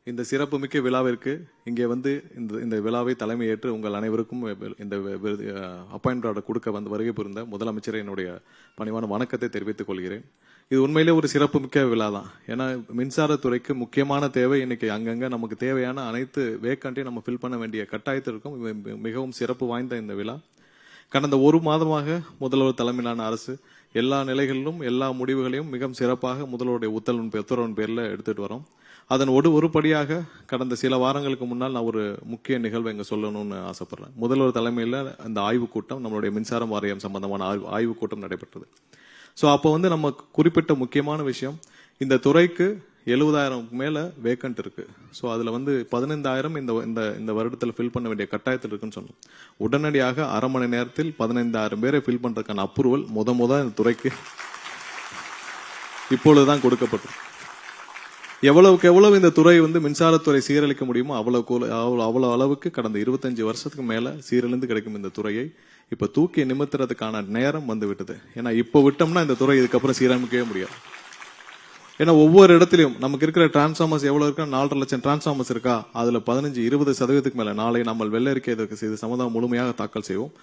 இந்த சிறப்புமிக்க விழாவிற்கு இங்கே வந்து இந்த விழாவை தலைமையேற்று உங்கள் அனைவருக்கும் இந்த அப்பாயின்மெண்ட் ஆர்டர் கொடுக்க வந்து வருகை புரிந்த முதலமைச்சரை என்னுடைய பணிவான வணக்கத்தை தெரிவித்துக் கொள்கிறேன். இது உண்மையிலே ஒரு சிறப்புமிக்க விழா தான். ஏன்னா மின்சாரத்துறைக்கு முக்கியமான தேவை இன்னைக்கு அங்கங்க நமக்கு தேவையான அனைத்து வேக்கண்ட்டையும் நம்ம ஃபில் பண்ண வேண்டிய கட்டாயத்திற்கும் மிகவும் சிறப்பு வாய்ந்த இந்த விழா. கடந்த ஒரு மாதமாக முதல்வர் தலைமையிலான அரசு எல்லா நிலைகளிலும் எல்லா முடிவுகளையும் மிகவும் சிறப்பாக முதல்வருடைய உத்தரவின் பேர்ல எடுத்துட்டு வரோம். அதன் ஒரு படியாக கடந்த சில வாரங்களுக்கு முன்னால் நான் ஒரு முக்கிய நிகழ்வை இங்க சொல்லணும்னு ஆசைப்படுறேன். முதல்வர் தலைமையில் அந்த ஆய்வுக் கூட்டம், நம்மளுடைய மின்சாரம் வாரியம் சம்பந்தமான ஆய்வுக் கூட்டம் நடைபெற்றது. சோ அப்போ வந்து நம்ம குறிப்பிட்ட முக்கியமான விஷயம், இந்த துறைக்கு 70,000 மேல வேக்கண்ட் இருக்கு. சோ அதுல வந்து 15,000 இந்த வருடத்தில் ஃபில் பண்ண வேண்டிய கட்டாயத்தில் இருக்குன்னு சொன்னோம். உடனடியாக அரை மணி நேரத்தில் 15,000 பேரை ஃபில் பண்றதுக்கான அப்ரூவல் இந்த துறைக்கு இப்பொழுதுதான் கொடுக்கப்பட்டது. எவ்வளவுக்கு எவ்வளவு இந்த துறை வந்து மின்சாரத்துறை சீரழிக்க முடியுமோ அவ்வளவு அளவுக்கு கடந்த 25 வருஷத்துக்கு மேல சீரழிந்து கிடைக்கும் இந்த துறையை இப்ப தூக்கி நிமித்துறதுக்கான நேரம் வந்து விட்டது. ஏன்னா இப்ப விட்டோம்னா இந்த துறை இதுக்கப்புறம் சீரமைக்கவே முடியாது. ஏன்னா ஒவ்வொரு இடத்துலயும் நமக்கு இருக்கிற டிரான்ஸ்பார்மர்ஸ் எவ்வளவு இருக்கா, 4.5 லட்சம் டிரான்ஸ்பார்மர்ஸ் இருக்கா, அதுல 15-20% மேல நாளை நம்ம வெள்ள அறிக்கை இது சம்பந்தம் முழுமையாக தாக்கல் செய்வோம்.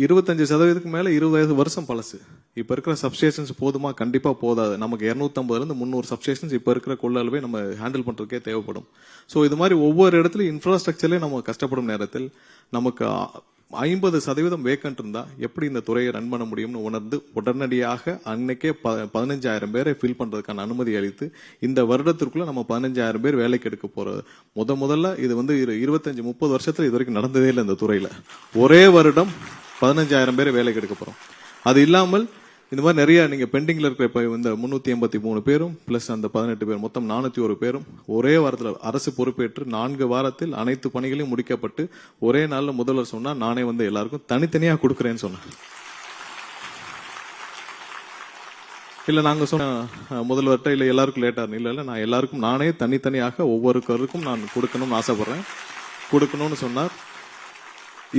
25% மேல 20 வருஷம் பழசு. இப்ப இருக்கிற சப்ஸ்டேஷன்ஸ் போதுமா? கண்டிப்பா போதாது. நமக்கு 250-300 சப்ஸ்டேஷன்ஸ் இப்ப இருக்கிற கொள்ளளவை நம்ம ஹேண்டில் பண்றதுக்கே தேவைப்படும். சோ இது மாதிரி ஒவ்வொரு இடத்துலயும் இன்ஃப்ராஸ்ட்ரக்சர்லயே நம்ம கஷ்டப்படும் நேரத்தில் நமக்கு 50% வேக்கண்ட் இருந்தா எப்படி இந்த துறையை ரன் பண்ண முடியும்னு உணர்ந்து உடனடியாக அன்னைக்கே 15,000 பேரை ஃபில் பண்றதுக்கான அனுமதி அளித்து இந்த வருடத்திற்குள்ள நம்ம 15,000 பேர் வேலைக்கு எடுக்க போறது. முதல்ல இது வந்து 25-30 வருஷத்துல இது வரைக்கும் நடந்ததே இல்லை. இந்த துறையில ஒரே வருடம் 15,000 பேரை வேலைக்கு எடுக்க போறோம். அது இல்லாமல் இந்த மாதிரி நிறைய நீங்க பெண்டிங்ல இருக்கிற இப்ப இந்த 383 பேரும் பிளஸ் அந்த 18 பேர் மொத்தம் 401 பேரும் ஒரே வாரத்தில் அரசு பொறுப்பேற்று 4 வாரத்தில் அனைத்து பணிகளையும் முடிக்கப்பட்டு ஒரே நாள்ல முதல்வர் சொன்னா நானே வந்து எல்லாருக்கும் தனித்தனியா கொடுக்கறேன்னு சொன்னேன். இல்ல நாங்க சொன்ன முதல்வர்கிட்ட இல்ல எல்லாருக்கும் லேட்டா இல்ல நான் எல்லாருக்கும் நானே தனித்தனியாக ஒவ்வொருவருக்கும் நான் கொடுக்கணும்னு ஆசைப்படுறேன், கொடுக்கணும்னு சொன்னார்.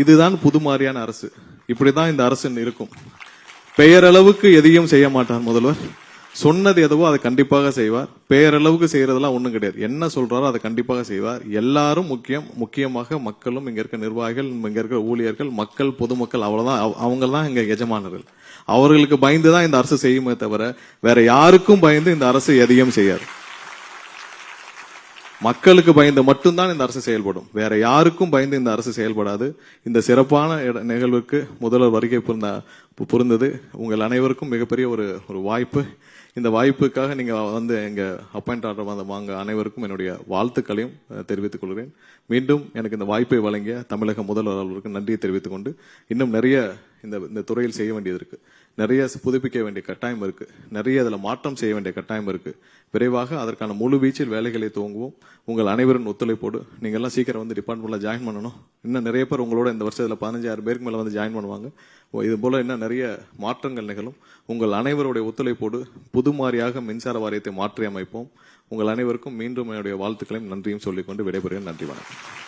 இதுதான் புது மாதிரியான அரசு. இப்படிதான் இந்த அரசு இருக்கும். பெயரளவுக்கு எதையும் செய்ய மாட்டார் முதல்வர். சொன்னது எதுவோ அதை கண்டிப்பாக செய்வார். பெயரளவுக்கு செய்யறதெல்லாம் ஒண்ணும் கிடையாது. என்ன சொல்றாரோ அதை கண்டிப்பாக செய்வார். எல்லாரும் முக்கியமாக மக்களும், இங்க இருக்க நிர்வாகிகள், இங்க இருக்க ஊழியர்கள், மக்கள், பொதுமக்கள், அவ்வளவுதான். அவங்க தான் இங்க எஜமானர்கள். அவர்களுக்கு பயந்துதான் இந்த அரசு செய்யுமே தவிர வேற யாருக்கும் பயந்து இந்த அரசு எதையும் செய்யாது. மக்களுக்கு பயந்து மட்டும்தான் இந்த அரசு செயல்படும். வேற யாருக்கும் பயந்து இந்த அரசு செயல்படாது. இந்த சிறப்பான நிகழ்வுக்கு முதல்வர் வருகை புரிந்தது உங்கள் அனைவருக்கும் மிகப்பெரிய ஒரு வாய்ப்பு. இந்த வாய்ப்புக்காக நீங்க வந்து எங்க அப்பாயிண்ட் ஆர்டர் வாங்க அனைவருக்கும் என்னுடைய வாழ்த்துக்களையும் தெரிவித்துக் கொள்கிறேன். மீண்டும் எனக்கு இந்த வாய்ப்பை வழங்கிய தமிழக முதல்வர் அவர்களுக்கு நன்றியை தெரிவித்துக் கொண்டு, இன்னும் நிறைய இந்த துறையில் செய்ய வேண்டியது இருக்கு, நிறைய புதுப்பிக்க வேண்டிய கட்டாயம் இருக்கு, நிறைய அதுல மாற்றம் செய்ய வேண்டிய கட்டாயம் இருக்கு. விரைவாக அதற்கான முழு வீச்சில் வேலைகளை துவங்குவோம். உங்கள் அனைவரின் ஒத்துழைப்போடு நீங்க எல்லாம் சீக்கிரம் வந்து டிபார்ட்மெண்ட்ல ஜாயின் பண்ணணும். இன்னும் நிறைய பேர் உங்களோட இந்த வருஷத்துல 15,000 பேருக்கு மேல வந்து ஜாயின் பண்ணுவாங்க. இது போல இன்னும் நிறைய மாற்றங்கள் நிகழும். உங்கள் அனைவருடைய ஒத்துழைப்போடு புது மாதிரியாக மின்சார வாரியத்தை மாற்றி அமைப்போம். உங்கள் அனைவருக்கும் மீண்டும் என்னுடைய வாழ்த்துக்களையும் நன்றியும் சொல்லிக்கொண்டு விடைபெறுகிறேன். நன்றி, வணக்கம்.